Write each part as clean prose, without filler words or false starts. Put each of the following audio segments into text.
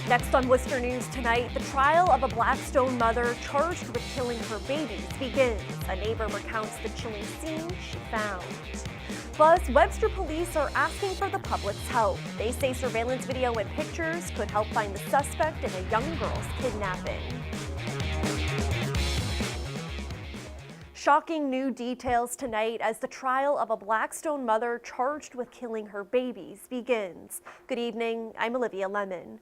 Next on Worcester News tonight, the trial of a Blackstone mother charged with killing her babies begins. A neighbor recounts the chilling scene she found. Plus, Webster police are asking for the public's help. They say surveillance video and pictures could help find the suspect in a young girl's kidnapping. Shocking new details tonight as the trial of a Blackstone mother charged with killing her babies begins. Good evening, I'm Olivia Lemon.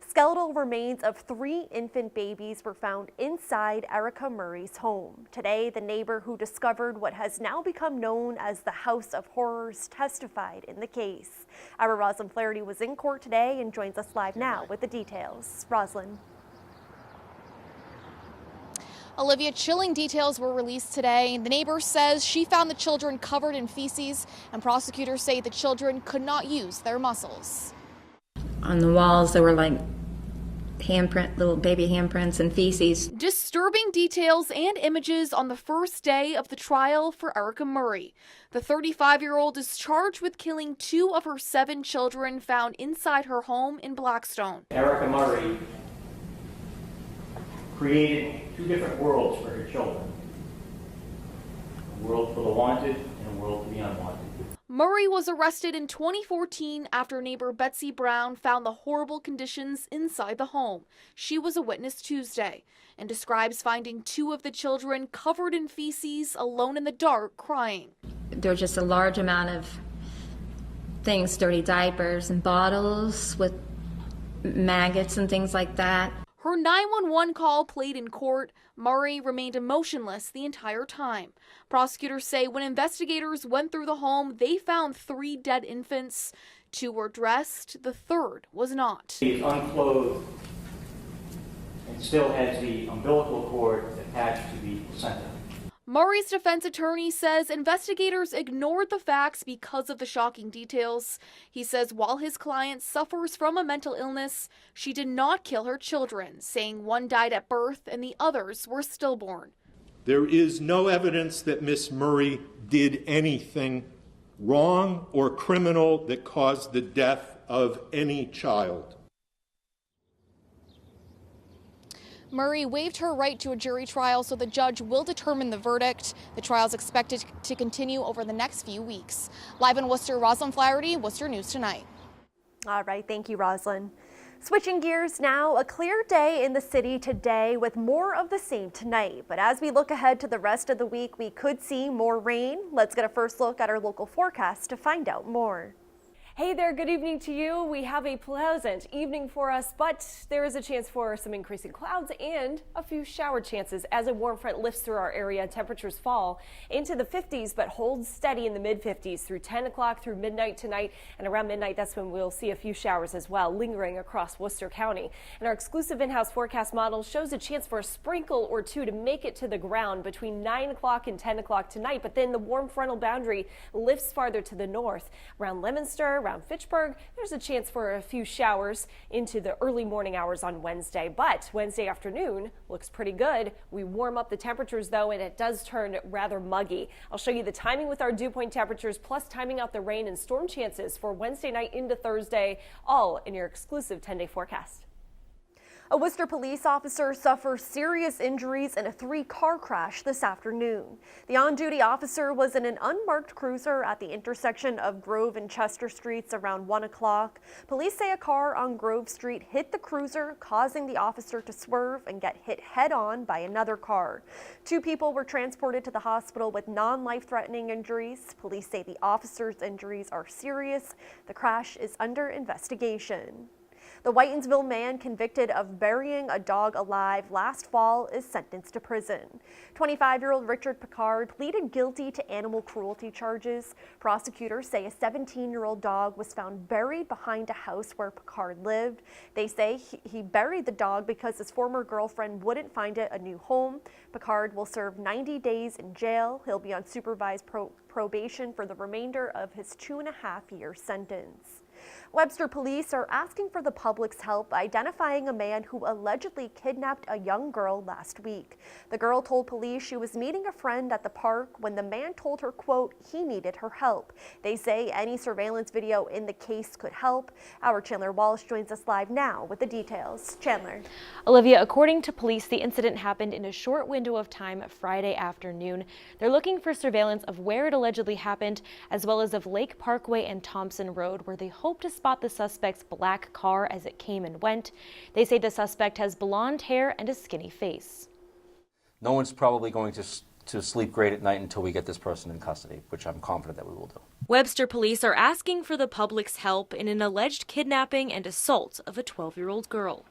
Skeletal remains of 3 infant babies were found inside Erika Murray's home. Today, the neighbor who discovered what has now become known as the House of Horrors testified in the case. Our Roslyn Flaherty was in court today and joins us live now with the details. Roslyn. Olivia, chilling details were released today. The neighbor says she found the children covered in feces, and prosecutors say the children could not use their muscles. On the walls, there were like little baby handprints and feces. Disturbing details and images on the first day of the trial for Erika Murray. The 35-year-old is charged with killing 2 of her 7 children found inside her home in Blackstone. Erika Murray created 2 different worlds for her children. A world for the wanted and a world for the unwanted. Murray was arrested in 2014 after neighbor Betsy Brown found the horrible conditions inside the home. She was a witness Tuesday and describes finding 2 of the children covered in feces, alone in the dark, crying. There was just a large amount of things, dirty diapers and bottles with maggots and things like that. Her 911 call played in court. Murray remained emotionless the entire time. Prosecutors say when investigators went through the home, they found 3 dead infants. 2 were dressed, the 3rd was not. He's unclothed and still has the umbilical cord attached to the placenta. Murray's defense attorney says investigators ignored the facts because of the shocking details. He says while his client suffers from a mental illness, she did not kill her children, saying 1 died at birth and the others were stillborn. There is no evidence that Miss Murray did anything wrong or criminal that caused the death of any child. Murray waived her right to a jury trial, so the judge will determine the verdict. The trial is expected to continue over the next few weeks. Live in Worcester, Roslyn Flaherty, Worcester News Tonight. All right, thank you, Roslyn. Switching gears now, a clear day in the city today with more of the same tonight. But as we look ahead to the rest of the week, we could see more rain. Let's get a first look at our local forecast to find out more. Hey there, good evening to you. We have a pleasant evening for us, but there is a chance for some increasing clouds and a few shower chances as a warm front lifts through our area. Temperatures fall into the 50s, but hold steady in the mid 50s through 10 o'clock through midnight tonight. And around midnight, that's when we'll see a few showers as well, lingering across Worcester County. And our exclusive in-house forecast model shows a chance for a sprinkle or 2 to make it to the ground between 9 o'clock and 10 o'clock tonight. But then the warm frontal boundary lifts farther to the north around Leominster, around Fitchburg. There's a chance for a few showers into the early morning hours on Wednesday, but Wednesday afternoon looks pretty good. We warm up the temperatures though, and it does turn rather muggy. I'll show you the timing with our dew point temperatures plus timing out the rain and storm chances for Wednesday night into Thursday, all in your exclusive 10-day forecast. A Worcester police officer suffers serious injuries in a 3-car crash this afternoon. The on-duty officer was in an unmarked cruiser at the intersection of Grove and Chester Streets around 1 o'clock. Police say a car on Grove Street hit the cruiser, causing the officer to swerve and get hit head-on by another car. 2 people were transported to the hospital with non-life-threatening injuries. Police say the officer's injuries are serious. The crash is under investigation. The Whitensville man convicted of burying a dog alive last fall is sentenced to prison. 25-year-old Richard Picard pleaded guilty to animal cruelty charges. Prosecutors say a 17-year-old dog was found buried behind a house where Picard lived. They say he buried the dog because his former girlfriend wouldn't find it a new home. Picard will serve 90 days in jail. He'll be on supervised probation for the remainder of his 2.5-year sentence. Webster police are asking for the public's help identifying a man who allegedly kidnapped a young girl last week. The girl told police she was meeting a friend at the park when the man told her, quote, he needed her help. They say any surveillance video in the case could help. Our Chandler Walsh joins us live now with the details. Chandler. Olivia, according to police, the incident happened in a short window of time Friday afternoon. They're looking for surveillance of where it allegedly happened, as well as of Lake Parkway and Thompson Road, where they hope to spot the suspect's black car as it came and went. They say the suspect has blonde hair and a skinny face. No one's probably going to sleep great at night until we get this person in custody, which I'm confident that we will do. Webster police are asking for the public's help in an alleged kidnapping and assault of a 12-year-old girl.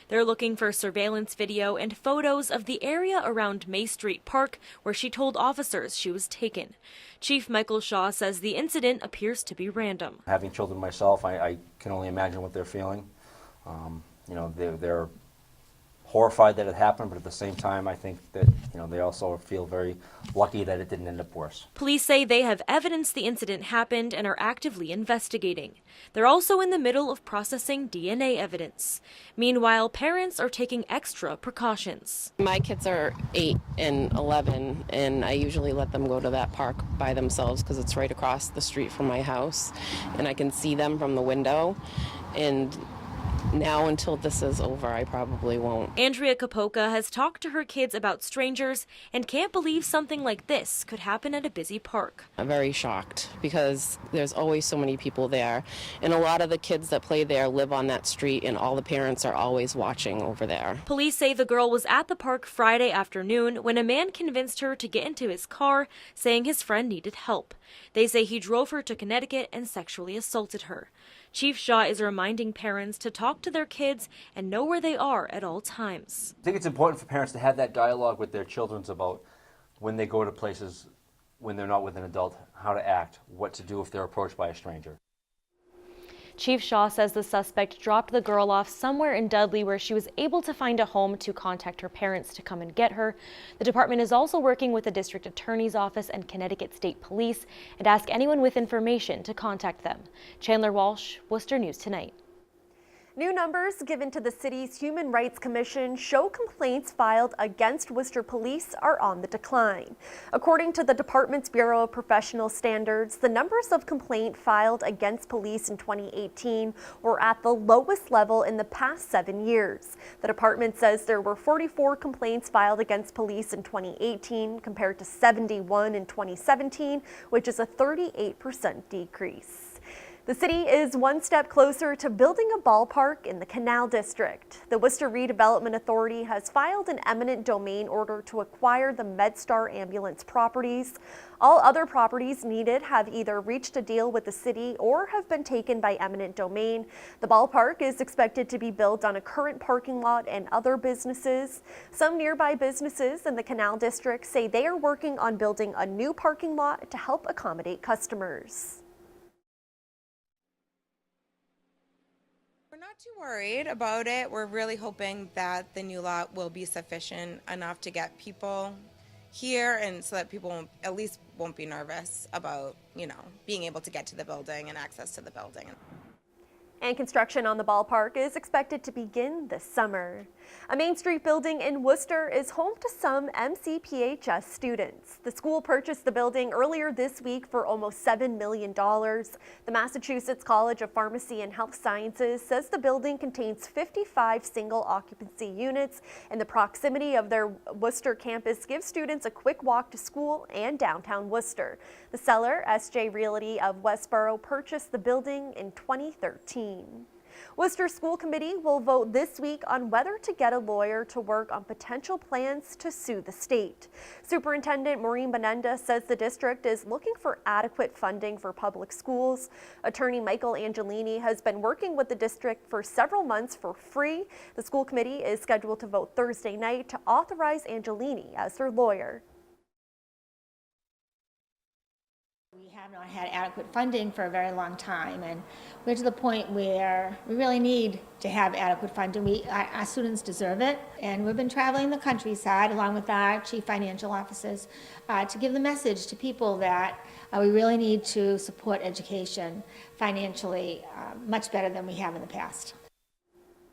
They're looking for surveillance video and photos of the area around May Street Park where she told officers she was taken. Chief Michael Shaw says the incident appears to be random. Having children myself, I can only imagine what they're feeling. They're horrified that it happened, but at the same time, I think that they also feel very lucky that it didn't end up worse. Police say they have evidence the incident happened and are actively investigating. They're also in the middle of processing DNA evidence. Meanwhile, parents are taking extra precautions. My kids are 8 and 11, and I usually let them go to that park by themselves because it's right across the street from my house, and I can see them from the window. And now, until this is over, I probably won't. Andrea Kapoka has talked to her kids about strangers and can't believe something like this could happen at a busy park. I'm very shocked because there's always so many people there, and a lot of the kids that play there live on that street, and all the parents are always watching over there. Police say the girl was at the park Friday afternoon when a man convinced her to get into his car, saying his friend needed help. They say he drove her to Connecticut and sexually assaulted her. Chief Shaw is reminding parents to talk to their kids and know where they are at all times. I think it's important for parents to have that dialogue with their children about when they go to places when they're not with an adult, how to act, what to do if they're approached by a stranger. Chief Shaw says the suspect dropped the girl off somewhere in Dudley where she was able to find a home to contact her parents to come and get her. The department is also working with the district attorney's office and Connecticut State Police and ask anyone with information to contact them. Chandler Walsh, Worcester News Tonight. New numbers given to the city's Human Rights Commission show complaints filed against Worcester police are on the decline. According to the department's Bureau of Professional Standards, the numbers of complaints filed against police in 2018 were at the lowest level in the past 7 years. The department says there were 44 complaints filed against police in 2018 compared to 71 in 2017, which is a 38% decrease. The city is one step closer to building a ballpark in the Canal District. The Worcester Redevelopment Authority has filed an eminent domain order to acquire the MedStar ambulance properties. All other properties needed have either reached a deal with the city or have been taken by eminent domain. The ballpark is expected to be built on a current parking lot and other businesses. Some nearby businesses in the Canal District say they are working on building a new parking lot to help accommodate customers. We're not too worried about it. We're really hoping that the new lot will be sufficient enough to get people here, and so that people at least won't be nervous about, being able to get to the building and access to the building. And construction on the ballpark is expected to begin this summer. A Main Street building in Worcester is home to some MCPHS students. The school purchased the building earlier this week for almost $7 million. The Massachusetts College of Pharmacy and Health Sciences says the building contains 55 single occupancy units, and the proximity of their Worcester campus gives students a quick walk to school and downtown Worcester. The seller, SJ Realty of Westboro, purchased the building in 2013. Worcester School Committee will vote this week on whether to get a lawyer to work on potential plans to sue the state. Superintendent Maureen Benenda says the district is looking for adequate funding for public schools. Attorney Michael Angelini has been working with the district for several months for free. The school committee is scheduled to vote Thursday night to authorize Angelini as their lawyer. We have not had adequate funding for a very long time, and we're to the point where we really need to have adequate funding. Our students deserve it, and we've been traveling the countryside along with our chief financial officers to give the message to people that we really need to support education financially much better than we have in the past.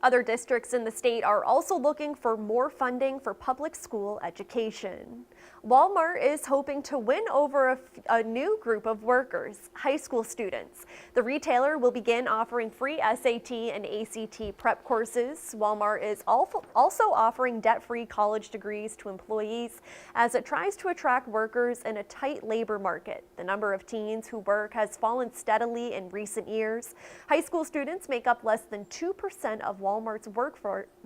Other districts in the state are also looking for more funding for public school education. Walmart is hoping to win over a new group of workers, high school students. The retailer will begin offering free SAT and ACT prep courses. Walmart is also offering debt-free college degrees to employees as it tries to attract workers in a tight labor market. The number of teens who work has fallen steadily in recent years. High school students make up less than 2% of Walmart's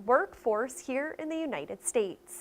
workforce here in the United States.